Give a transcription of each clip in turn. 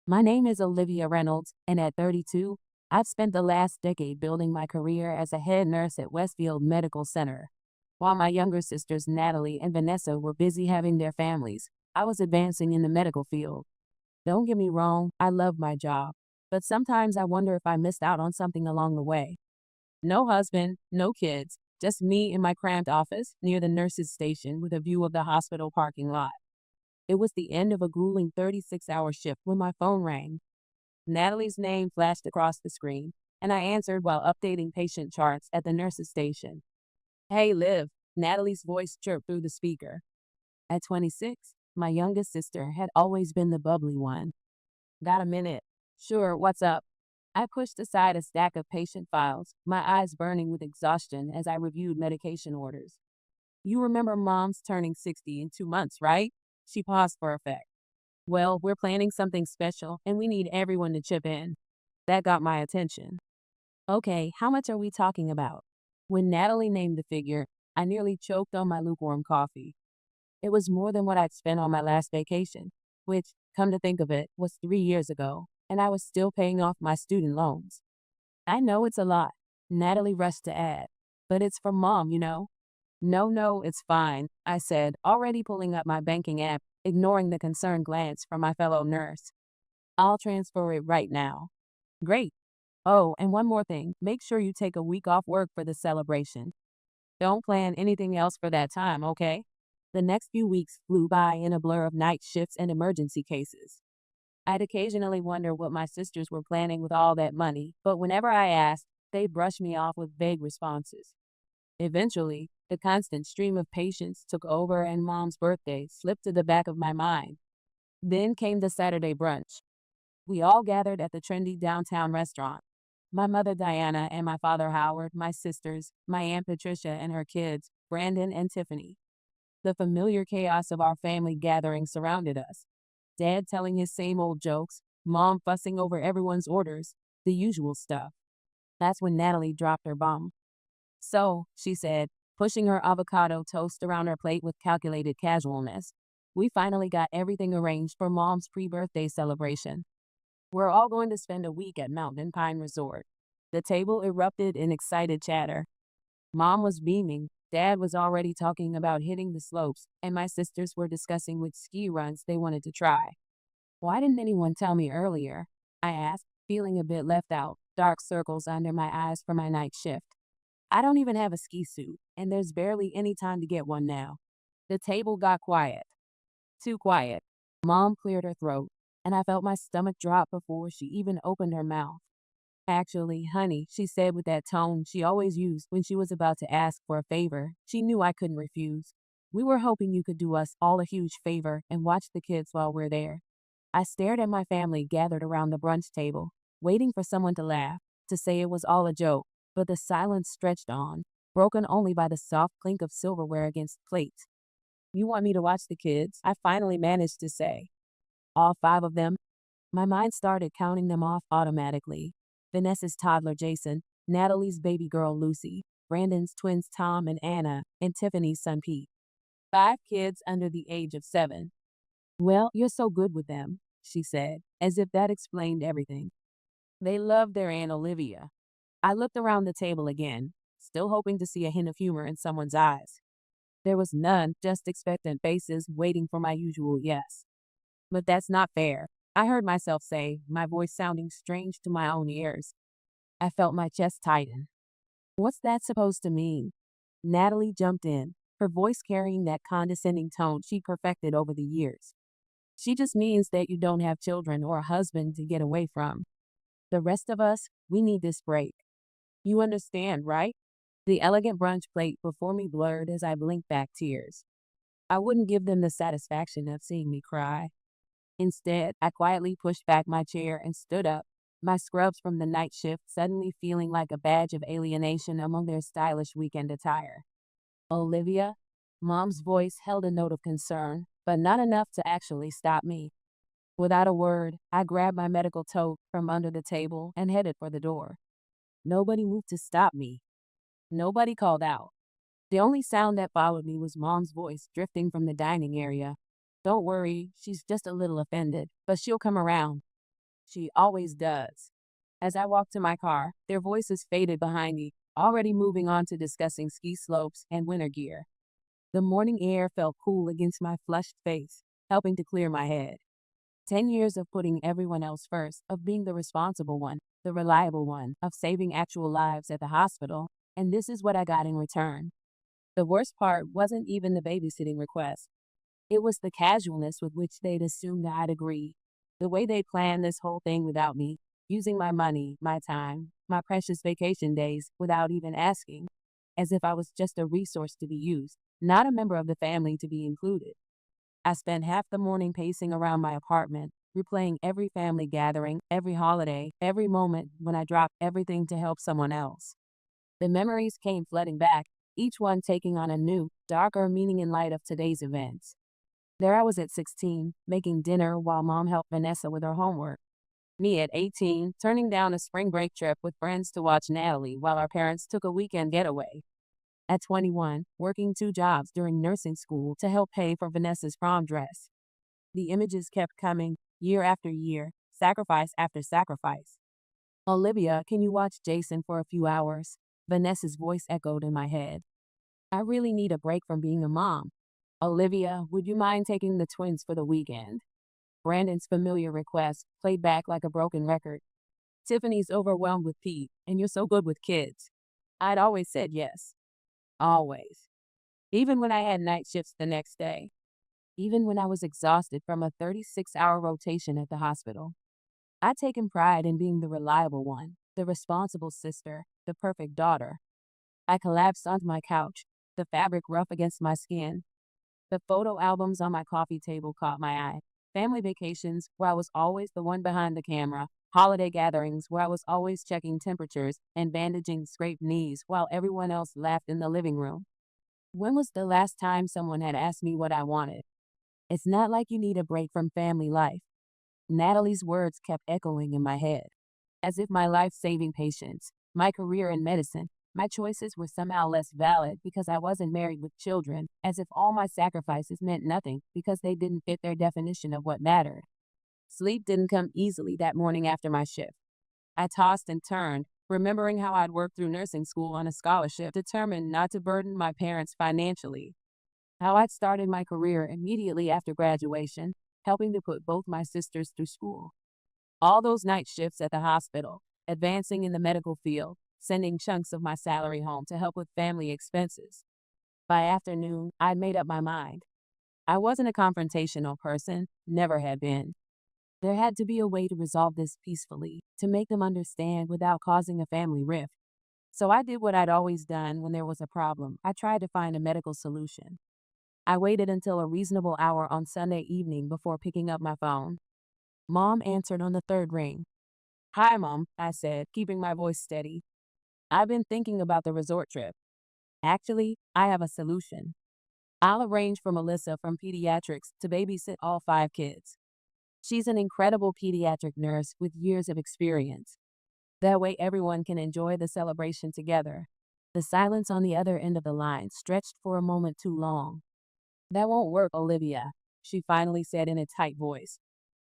My name is Olivia Reynolds, and at 32, I've spent the last decade building my career as a head nurse at Westfield Medical Center. While my younger sisters Natalie and Vanessa were busy having their families, I was advancing in the medical field. Don't get me wrong, I love my job, but sometimes I wonder if I missed out on something along the way. No husband, no kids, just me in my cramped office near the nurse's station with a view of the hospital parking lot. It was the end of a grueling 36-hour shift when my phone rang. Natalie's name flashed across the screen, and I answered while updating patient charts at the nurse's station. Hey, Liv, Natalie's voice chirped through the speaker. At 26, my youngest sister had always been the bubbly one. Got a minute? Sure, what's up? I pushed aside a stack of patient files, my eyes burning with exhaustion as I reviewed medication orders. You remember Mom's turning 60 in 2 months, right? She paused for effect. Well, we're planning something special, and we need everyone to chip in. That got my attention. Okay, how much are we talking about? When Natalie named the figure, I nearly choked on my lukewarm coffee. It was more than what I'd spent on my last vacation, which, come to think of it, was 3 years ago, and I was still paying off my student loans. I know it's a lot, Natalie rushed to add, but it's for Mom, you know. No, no, it's fine, I said, already pulling up my banking app, ignoring the concerned glance from my fellow nurse. I'll transfer it right now. Great. Oh, and one more thing, make sure you take a week off work for the celebration. Don't plan anything else for that time, okay? The next few weeks flew by in a blur of night shifts and emergency cases. I'd occasionally wonder what my sisters were planning with all that money, but whenever I asked, they brushed me off with vague responses. Eventually, the constant stream of patients took over and Mom's birthday slipped to the back of my mind. Then came the Saturday brunch. We all gathered at the trendy downtown restaurant. My mother Diana and my father Howard, my sisters, my Aunt Patricia and her kids, Brandon and Tiffany. The familiar chaos of our family gathering surrounded us. Dad telling his same old jokes, Mom fussing over everyone's orders, the usual stuff. That's when Natalie dropped her bomb. So, she said, pushing her avocado toast around her plate with calculated casualness, we finally got everything arranged for Mom's pre-birthday celebration. We're all going to spend a week at Mountain Pine Resort. The table erupted in excited chatter. Mom was beaming, Dad was already talking about hitting the slopes, and my sisters were discussing which ski runs they wanted to try. Why didn't anyone tell me earlier? I asked, feeling a bit left out, dark circles under my eyes from my night shift. I don't even have a ski suit, and there's barely any time to get one now. The table got quiet. Too quiet. Mom cleared her throat, and I felt my stomach drop before she even opened her mouth. Actually, honey, she said with that tone she always used when she was about to ask for a favor she knew I couldn't refuse. We were hoping you could do us all a huge favor and watch the kids while we're there. I stared at my family gathered around the brunch table, waiting for someone to laugh, to say it was all a joke, but the silence stretched on, broken only by the soft clink of silverware against plates. You want me to watch the kids? I finally managed to say. All 5 of them? My mind started counting them off automatically. Vanessa's toddler Jason, Natalie's baby girl Lucy, Brandon's twins Tom and Anna, and Tiffany's son Pete. 5 kids under the age of 7. Well, you're so good with them, she said, as if that explained everything. They loved their Aunt Olivia. I looked around the table again, still hoping to see a hint of humor in someone's eyes. There was none, just expectant faces waiting for my usual yes. But that's not fair, I heard myself say, my voice sounding strange to my own ears. I felt my chest tighten. What's that supposed to mean? Natalie jumped in, her voice carrying that condescending tone she perfected over the years. She just means that you don't have children or a husband to get away from. The rest of us, we need this break. You understand, right? The elegant brunch plate before me blurred as I blinked back tears. I wouldn't give them the satisfaction of seeing me cry. Instead, I quietly pushed back my chair and stood up, my scrubs from the night shift suddenly feeling like a badge of alienation among their stylish weekend attire. Olivia? Mom's voice held a note of concern, but not enough to actually stop me. Without a word, I grabbed my medical tote from under the table and headed for the door. Nobody moved to stop me. Nobody called out. The only sound that followed me was Mom's voice drifting from the dining area. Don't worry, she's just a little offended, but she'll come around. She always does. As I walked to my car, their voices faded behind me, already moving on to discussing ski slopes and winter gear. The morning air felt cool against my flushed face, helping to clear my head. 10 years of putting everyone else first, of being the responsible one, the reliable one, of saving actual lives at the hospital, and this is what I got in return. The worst part wasn't even the babysitting request. It was the casualness with which they'd assumed I'd agree. The way they planned this whole thing without me, using my money, my time, my precious vacation days without even asking, as if I was just a resource to be used, not a member of the family to be included. I spent half the morning pacing around my apartment, replaying every family gathering, every holiday, every moment when I dropped everything to help someone else. The memories came flooding back, each one taking on a new, darker meaning in light of today's events. There I was at 16, making dinner while mom helped Vanessa with her homework. Me at 18, turning down a spring break trip with friends to watch Natalie while our parents took a weekend getaway. At 21, working two jobs during nursing school to help pay for Vanessa's prom dress. The images kept coming, year after year, sacrifice after sacrifice. Olivia, can you watch Jason for a few hours? Vanessa's voice echoed in my head. I really need a break from being a mom. Olivia, would you mind taking the twins for the weekend? Brandon's familiar request played back like a broken record. Tiffany's overwhelmed with Pete, and you're so good with kids. I'd always said yes. Always. Even when I had night shifts the next day. Even when I was exhausted from a 36-hour rotation at the hospital. I'd taken pride in being the reliable one, the responsible sister, the perfect daughter. I collapsed onto my couch, the fabric rough against my skin. The photo albums on my coffee table caught my eye. Family vacations, where I was always the one behind the camera. Holiday gatherings, where I was always checking temperatures and bandaging scraped knees while everyone else laughed in the living room. When was the last time someone had asked me what I wanted? It's not like you need a break from family life. Natalie's words kept echoing in my head, as if my life-saving patients, my career in medicine, my choices were somehow less valid because I wasn't married with children, as if all my sacrifices meant nothing because they didn't fit their definition of what mattered. Sleep didn't come easily that morning after my shift. I tossed and turned, remembering how I'd worked through nursing school on a scholarship, determined not to burden my parents financially. How I'd started my career immediately after graduation, helping to put both my sisters through school. All those night shifts at the hospital, advancing in the medical field, sending chunks of my salary home to help with family expenses. By afternoon, I'd made up my mind. I wasn't a confrontational person, never had been. There had to be a way to resolve this peacefully, to make them understand without causing a family rift. So I did what I'd always done when there was a problem. I tried to find a medical solution. I waited until a reasonable hour on Sunday evening before picking up my phone. Mom answered on the third ring. Hi, Mom, I said, keeping my voice steady. I've been thinking about the resort trip. Actually, I have a solution. I'll arrange for Melissa from pediatrics to babysit all 5 kids. She's an incredible pediatric nurse with years of experience. That way everyone can enjoy the celebration together. The silence on the other end of the line stretched for a moment too long. That won't work, Olivia, she finally said in a tight voice.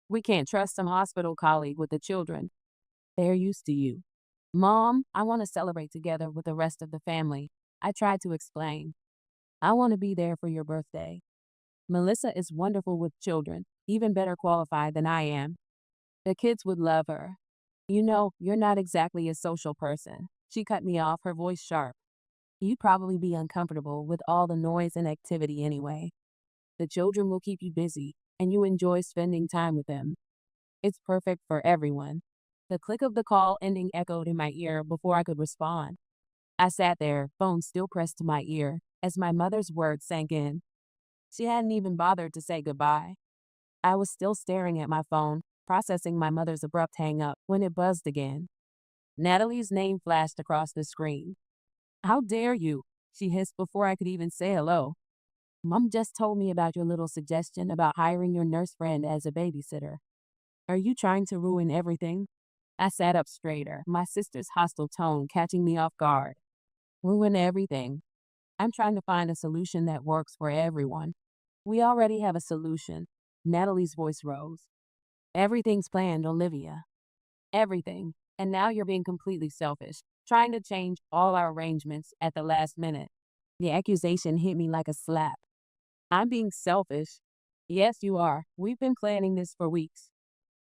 We can't trust some hospital colleague with the children. They're used to you. Mom, I want to celebrate together with the rest of the family. I tried to explain. I want to be there for your birthday. Melissa is wonderful with children, even better qualified than I am. The kids would love her. You know, you're not exactly a social person. She cut me off, her voice sharp. You'd probably be uncomfortable with all the noise and activity anyway. The children will keep you busy, and you enjoy spending time with them. It's perfect for everyone. The click of the call ending echoed in my ear before I could respond. I sat there, phone still pressed to my ear, as my mother's words sank in. She hadn't even bothered to say goodbye. I was still staring at my phone, processing my mother's abrupt hang-up, when it buzzed again. Natalie's name flashed across the screen. How dare you? She hissed before I could even say hello. Mom just told me about your little suggestion about hiring your nurse friend as a babysitter. Are you trying to ruin everything? I sat up straighter, my sister's hostile tone catching me off guard. Ruin everything. I'm trying to find a solution that works for everyone. We already have a solution. Natalie's voice rose. Everything's planned, Olivia. Everything. And now you're being completely selfish, trying to change all our arrangements at the last minute. The accusation hit me like a slap. I'm being selfish. Yes, you are. We've been planning this for weeks.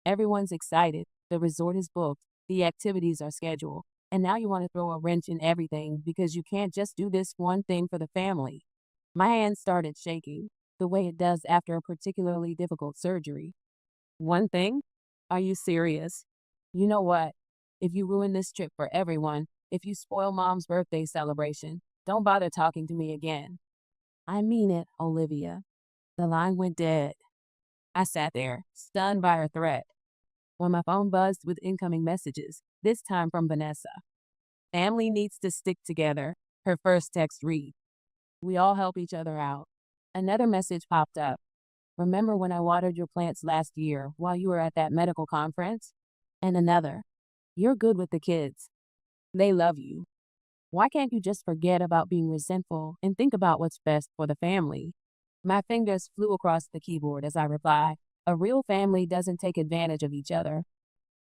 Everyone's excited. The resort is booked. The activities are scheduled. And now you want to throw a wrench in everything because you can't just do this one thing for the family. My hand started shaking, the way it does after a particularly difficult surgery. One thing? Are you serious? You know what? If you ruin this trip for everyone, if you spoil mom's birthday celebration, don't bother talking to me again. I mean it, Olivia. The line went dead. I sat there, stunned by her threat, when my phone buzzed with incoming messages, this time from Vanessa. Family needs to stick together. Her first text read. We all help each other out. Another message popped up. Remember when I watered your plants last year while you were at that medical conference? And another. You're good with the kids. They love you. Why can't you just forget about being resentful and think about what's best for the family? My fingers flew across the keyboard as I replied, a real family doesn't take advantage of each other.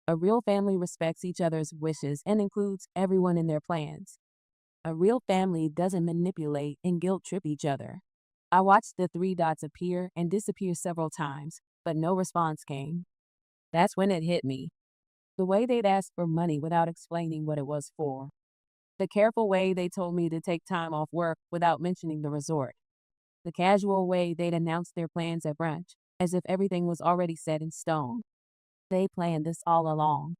A real family respects each other's wishes and includes everyone in their plans. A real family doesn't manipulate and guilt trip each other. I watched the three dots appear and disappear several times, but no response came. That's when it hit me. The way they'd ask for money without explaining what it was for. The careful way they told me to take time off work without mentioning the resort. The casual way they'd announce their plans at brunch, as if everything was already set in stone. They planned this all along.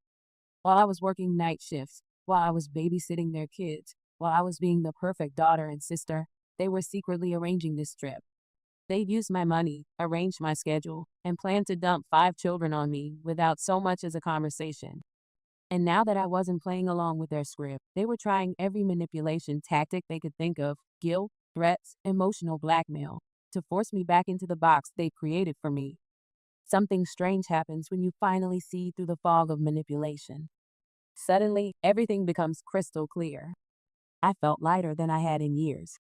While I was working night shifts, while I was babysitting their kids, while I was being the perfect daughter and sister, they were secretly arranging this trip. They'd used my money, arranged my schedule, and planned to dump 5 children on me without so much as a conversation. And now that I wasn't playing along with their script, they were trying every manipulation tactic they could think of, guilt, threats, emotional blackmail, to force me back into the box they created for me. Something strange happens when you finally see through the fog of manipulation. Suddenly, everything becomes crystal clear. I felt lighter than I had in years.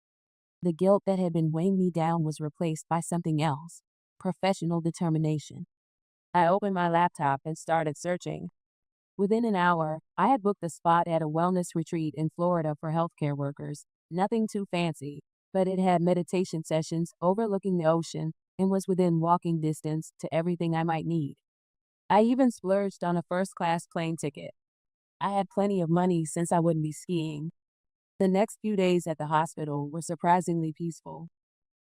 The guilt that had been weighing me down was replaced by something else, professional determination. I opened my laptop and started searching. Within an hour, I had booked a spot at a wellness retreat in Florida for healthcare workers. Nothing too fancy, but it had meditation sessions overlooking the ocean and was within walking distance to everything I might need. I even splurged on a first-class plane ticket. I had plenty of money since I wouldn't be skiing. The next few days at the hospital were surprisingly peaceful.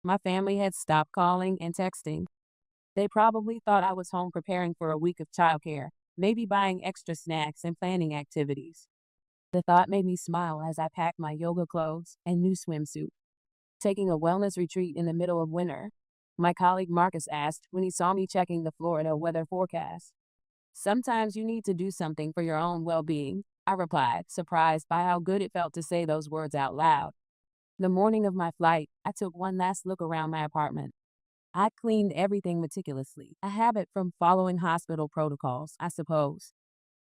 My family had stopped calling and texting. They probably thought I was home preparing for a week of childcare, maybe buying extra snacks and planning activities. The thought made me smile as I packed my yoga clothes and new swimsuit. Taking a wellness retreat in the middle of winter, my colleague Marcus asked when he saw me checking the Florida weather forecast. Sometimes you need to do something for your own well-being, I replied, surprised by how good it felt to say those words out loud. The morning of my flight, I took one last look around my apartment. I cleaned everything meticulously, a habit from following hospital protocols, I suppose.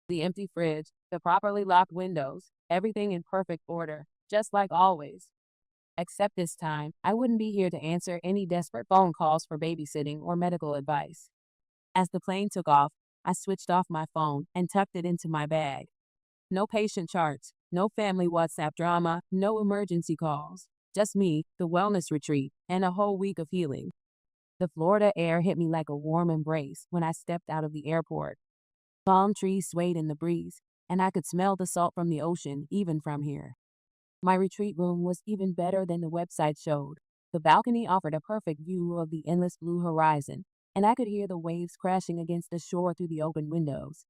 The empty fridge, the properly locked windows, everything in perfect order, just like always. Except this time, I wouldn't be here to answer any desperate phone calls for babysitting or medical advice. As the plane took off, I switched off my phone and tucked it into my bag. No patient charts, no family WhatsApp drama, no emergency calls. Just me, the wellness retreat, and a whole week of healing. The Florida air hit me like a warm embrace when I stepped out of the airport. Palm trees swayed in the breeze, and I could smell the salt from the ocean even from here. My retreat room was even better than the website showed. The balcony offered a perfect view of the endless blue horizon, and I could hear the waves crashing against the shore through the open windows.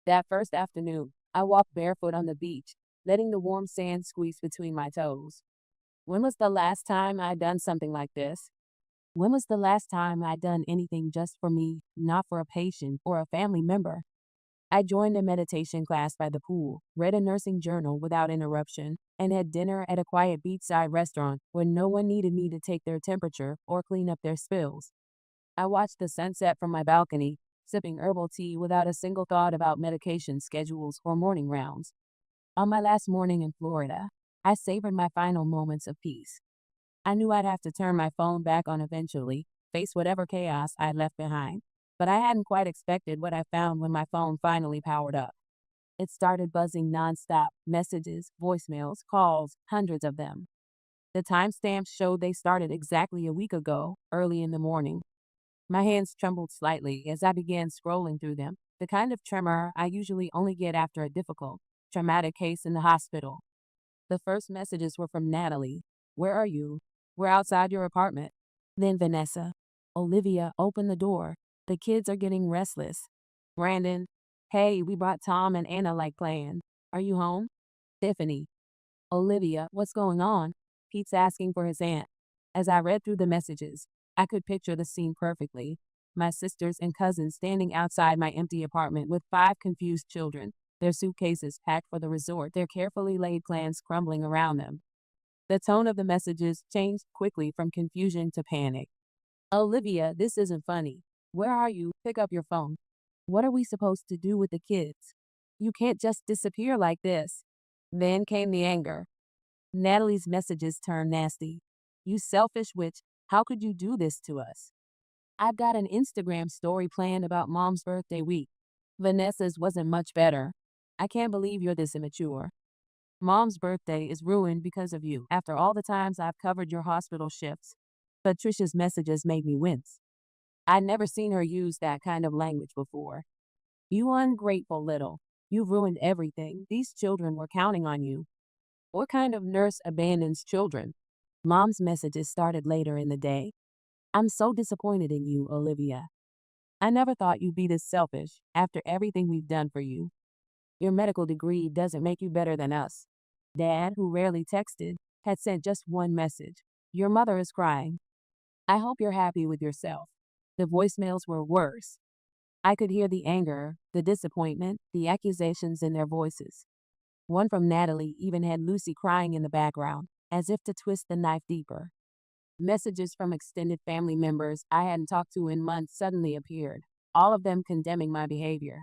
That first afternoon, I walked barefoot on the beach, letting the warm sand squeeze between my toes. When was the last time I'd done something like this? When was the last time I'd done anything just for me, not for a patient or a family member? I joined a meditation class by the pool, read a nursing journal without interruption, and had dinner at a quiet beachside restaurant where no one needed me to take their temperature or clean up their spills. I watched the sunset from my balcony, sipping herbal tea without a single thought about medication schedules or morning rounds. On my last morning in Florida, I savored my final moments of peace. I knew I'd have to turn my phone back on eventually, face whatever chaos I'd left behind. But I hadn't quite expected what I found when my phone finally powered up. It started buzzing nonstop, messages, voicemails, calls, hundreds of them. The timestamps showed they started exactly a week ago, early in the morning. My hands trembled slightly as I began scrolling through them, the kind of tremor I usually only get after a difficult, traumatic case in the hospital. The first messages were from Natalie. Where are you? We're outside your apartment. Then Vanessa. Olivia, open the door. The kids are getting restless. Brandon. Hey, we brought Tom and Anna like planned. Are you home? Tiffany. Olivia, what's going on? Pete's asking for his aunt. As I read through the messages, I could picture the scene perfectly. My sisters and cousins standing outside my empty apartment with 5 confused children, their suitcases packed for the resort, their carefully laid plans crumbling around them. The tone of the messages changed quickly from confusion to panic. Olivia, this isn't funny. Where are you? Pick up your phone. What are we supposed to do with the kids? You can't just disappear like this. Then came the anger. Natalie's messages turned nasty. You selfish witch, how could you do this to us? I've got an Instagram story planned about Mom's birthday week. Vanessa's wasn't much better. I can't believe you're this immature. Mom's birthday is ruined because of you after all the times I've covered your hospital shifts. Patricia's messages made me wince. I'd never seen her use that kind of language before. You ungrateful little. You've ruined everything. These children were counting on you. What kind of nurse abandons children? Mom's messages started later in the day. I'm so disappointed in you, Olivia. I never thought you'd be this selfish after everything we've done for you. Your medical degree doesn't make you better than us. Dad, who rarely texted, had sent just one message. Your mother is crying. I hope you're happy with yourself. The voicemails were worse. I could hear the anger, the disappointment, the accusations in their voices. One from Natalie even had Lucy crying in the background, as if to twist the knife deeper. Messages from extended family members I hadn't talked to in months suddenly appeared, all of them condemning my behavior.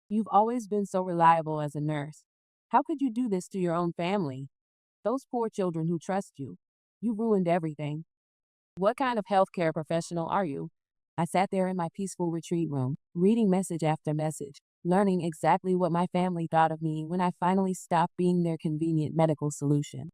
You've always been so reliable as a nurse. How could you do this to your own family? Those poor children who trust you. You ruined everything. What kind of healthcare professional are you? I sat there in my peaceful retreat room, reading message after message, learning exactly what my family thought of me when I finally stopped being their convenient medical solution.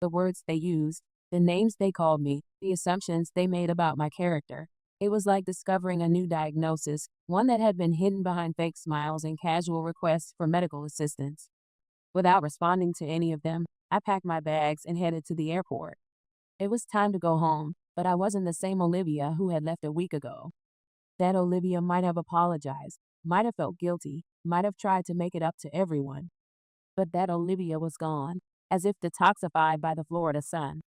The words they used, the names they called me, the assumptions they made about my character. It was like discovering a new diagnosis, one that had been hidden behind fake smiles and casual requests for medical assistance. Without responding to any of them, I packed my bags and headed to the airport. It was time to go home, but I wasn't the same Olivia who had left a week ago. That Olivia might have apologized, might have felt guilty, might have tried to make it up to everyone. But that Olivia was gone, as if detoxified by the Florida sun.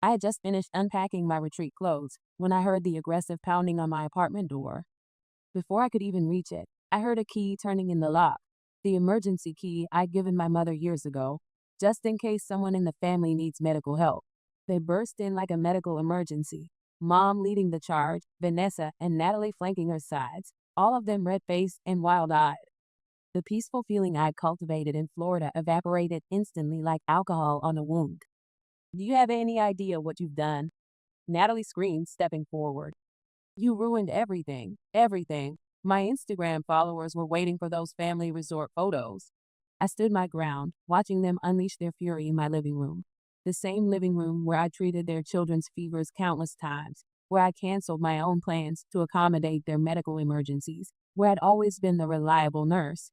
I had just finished unpacking my retreat clothes when I heard the aggressive pounding on my apartment door. Before I could even reach it, I heard a key turning in the lock, the emergency key I'd given my mother years ago, just in case someone in the family needs medical help. They burst in like a medical emergency, Mom leading the charge, Vanessa and Natalie flanking her sides, all of them red-faced and wild-eyed. The peaceful feeling I'd cultivated in Florida evaporated instantly like alcohol on a wound. Do you have any idea what you've done? Natalie screamed, stepping forward. You ruined everything, everything. My Instagram followers were waiting for those family resort photos. I stood my ground, watching them unleash their fury in my living room. The same living room where I treated their children's fevers countless times, where I canceled my own plans to accommodate their medical emergencies, where I'd always been the reliable nurse.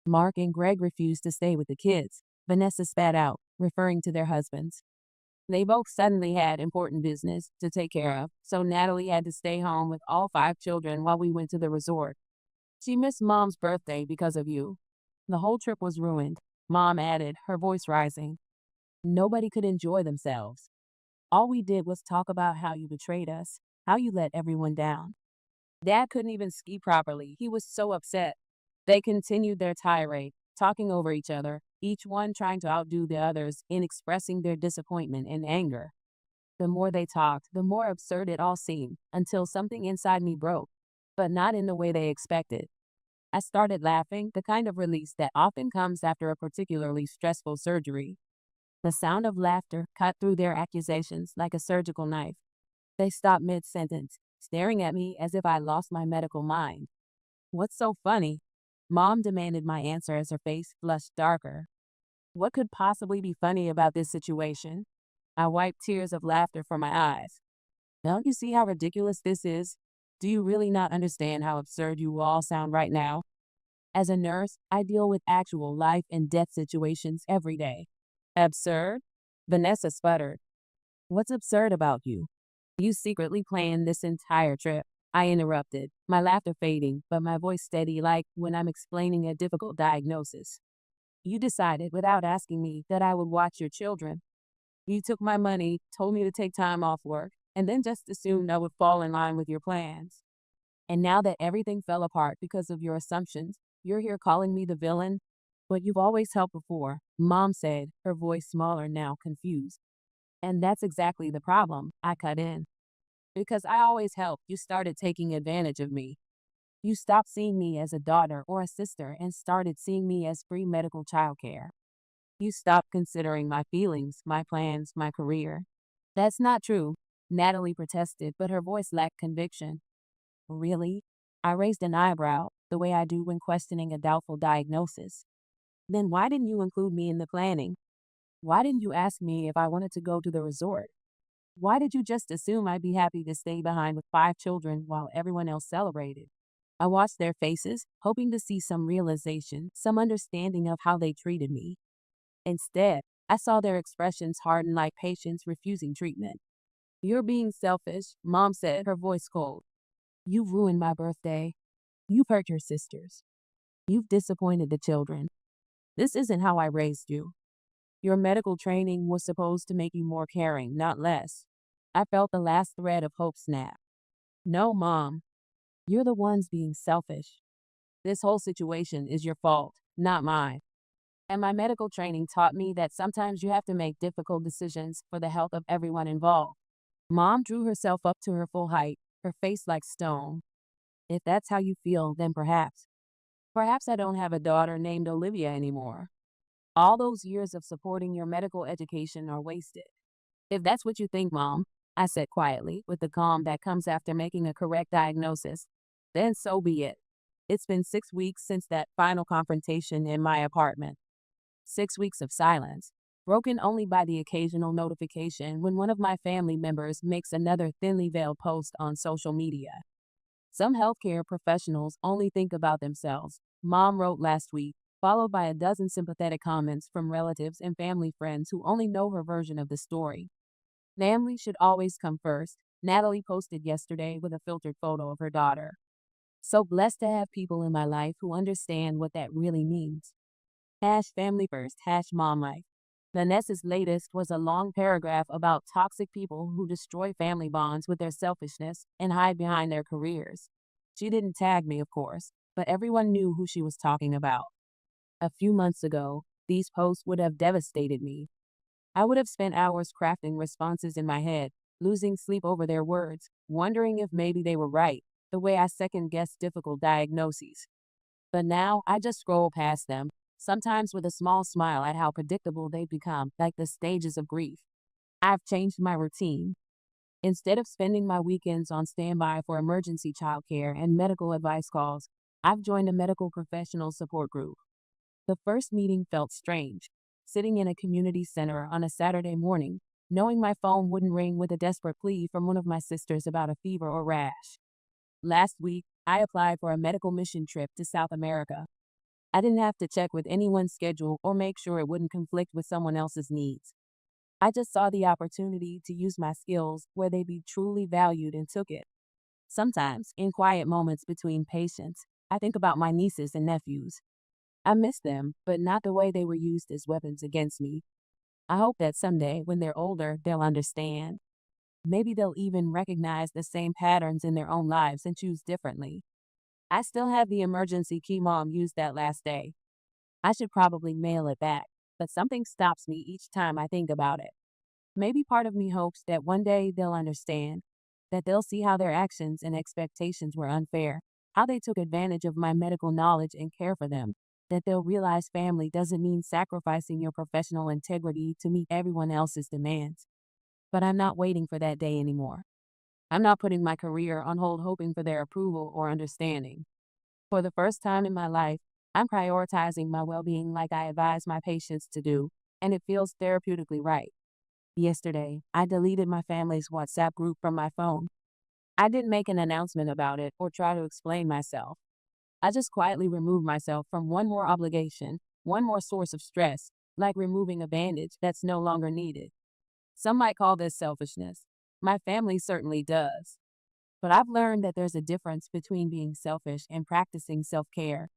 Mark and Greg refused to stay with the kids, Vanessa spat out, referring to their husbands. They both suddenly had important business to take care of, so Natalie had to stay home with all 5 children while we went to the resort. She missed Mom's birthday because of you. The whole trip was ruined, Mom added, her voice rising. Nobody could enjoy themselves. All we did was talk about how you betrayed us, how you let everyone down. Dad couldn't even ski properly. He was so upset. They continued their tirade, talking over each other, each one trying to outdo the others in expressing their disappointment and anger. The more they talked, the more absurd it all seemed, until something inside me broke, but not in the way they expected. I started laughing, the kind of release that often comes after a particularly stressful surgery. The sound of laughter cut through their accusations like a surgical knife. They stopped mid-sentence, staring at me as if I lost my medical mind. What's so funny? Mom demanded my answer as her face flushed darker. What could possibly be funny about this situation? I wiped tears of laughter from my eyes. Don't you see how ridiculous this is? Do you really not understand how absurd you all sound right now? As a nurse, I deal with actual life and death situations every day. Absurd? Vanessa sputtered. What's absurd about you? You secretly planned this entire trip. I interrupted, my laughter fading, but my voice steady like when I'm explaining a difficult diagnosis. You decided without asking me that I would watch your children. You took my money, told me to take time off work, and then just assumed I would fall in line with your plans. And now that everything fell apart because of your assumptions, you're here calling me the villain? But you've always helped before, Mom said, her voice smaller now, confused. And that's exactly the problem, I cut in. Because I always helped, you started taking advantage of me. You stopped seeing me as a daughter or a sister and started seeing me as free medical childcare. You stopped considering my feelings, my plans, my career. That's not true, Natalie protested, but her voice lacked conviction. Really? I raised an eyebrow, the way I do when questioning a doubtful diagnosis. Then why didn't you include me in the planning? Why didn't you ask me if I wanted to go to the resort? Why did you just assume I'd be happy to stay behind with 5 children while everyone else celebrated? I watched their faces, hoping to see some realization, some understanding of how they treated me. Instead, I saw their expressions harden like patients refusing treatment. You're being selfish, Mom said, her voice cold. You've ruined my birthday. You've hurt your sisters. You've disappointed the children. This isn't how I raised you. Your medical training was supposed to make you more caring, not less. I felt the last thread of hope snap. No, Mom. You're the ones being selfish. This whole situation is your fault, not mine. And my medical training taught me that sometimes you have to make difficult decisions for the health of everyone involved. Mom drew herself up to her full height, her face like stone. If that's how you feel, then perhaps. Perhaps I don't have a daughter named Olivia anymore. All those years of supporting your medical education are wasted. If that's what you think, Mom, I said quietly, with the calm that comes after making a correct diagnosis, then so be it. It's been 6 weeks since that final confrontation in my apartment. 6 weeks of silence, broken only by the occasional notification when one of my family members makes another thinly veiled post on social media. Some healthcare professionals only think about themselves, Mom wrote last week, followed by a dozen sympathetic comments from relatives and family friends who only know her version of the story. Family should always come first, Natalie posted yesterday with a filtered photo of her daughter. So blessed to have people in my life who understand what that really means. Hash family first, hash mom life. Vanessa's latest was a long paragraph about toxic people who destroy family bonds with their selfishness and hide behind their careers. She didn't tag me, of course, but everyone knew who she was talking about. A few months ago, these posts would have devastated me. I would have spent hours crafting responses in my head, losing sleep over their words, wondering if maybe they were right, the way I second-guessed difficult diagnoses. But now I just scroll past them, sometimes with a small smile at how predictable they've become, like the stages of grief. I've changed my routine. Instead of spending my weekends on standby for emergency childcare and medical advice calls, I've joined a medical professional support group. The first meeting felt strange, sitting in a community center on a Saturday morning, knowing my phone wouldn't ring with a desperate plea from one of my sisters about a fever or rash. Last week, I applied for a medical mission trip to South America. I didn't have to check with anyone's schedule or make sure it wouldn't conflict with someone else's needs. I just saw the opportunity to use my skills where they'd be truly valued and took it. Sometimes, in quiet moments between patients, I think about my nieces and nephews. I miss them, but not the way they were used as weapons against me. I hope that someday, when they're older, they'll understand. Maybe they'll even recognize the same patterns in their own lives and choose differently. I still have the emergency key Mom used that last day. I should probably mail it back, but something stops me each time I think about it. Maybe part of me hopes that one day they'll understand, that they'll see how their actions and expectations were unfair, how they took advantage of my medical knowledge and care for them, that they'll realize family doesn't mean sacrificing your professional integrity to meet everyone else's demands. But I'm not waiting for that day anymore. I'm not putting my career on hold hoping for their approval or understanding. For the first time in my life, I'm prioritizing my well being like I advise my patients to do, and it feels therapeutically right. Yesterday, I deleted my family's WhatsApp group from my phone. I didn't make an announcement about it or try to explain myself. I just quietly removed myself from one more obligation, one more source of stress, like removing a bandage that's no longer needed. Some might call this selfishness. My family certainly does. But I've learned that there's a difference between being selfish and practicing self care.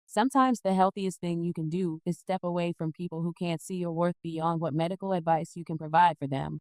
Sometimes the healthiest thing you can do is step away from people who can't see your worth beyond what medical advice you can provide for them.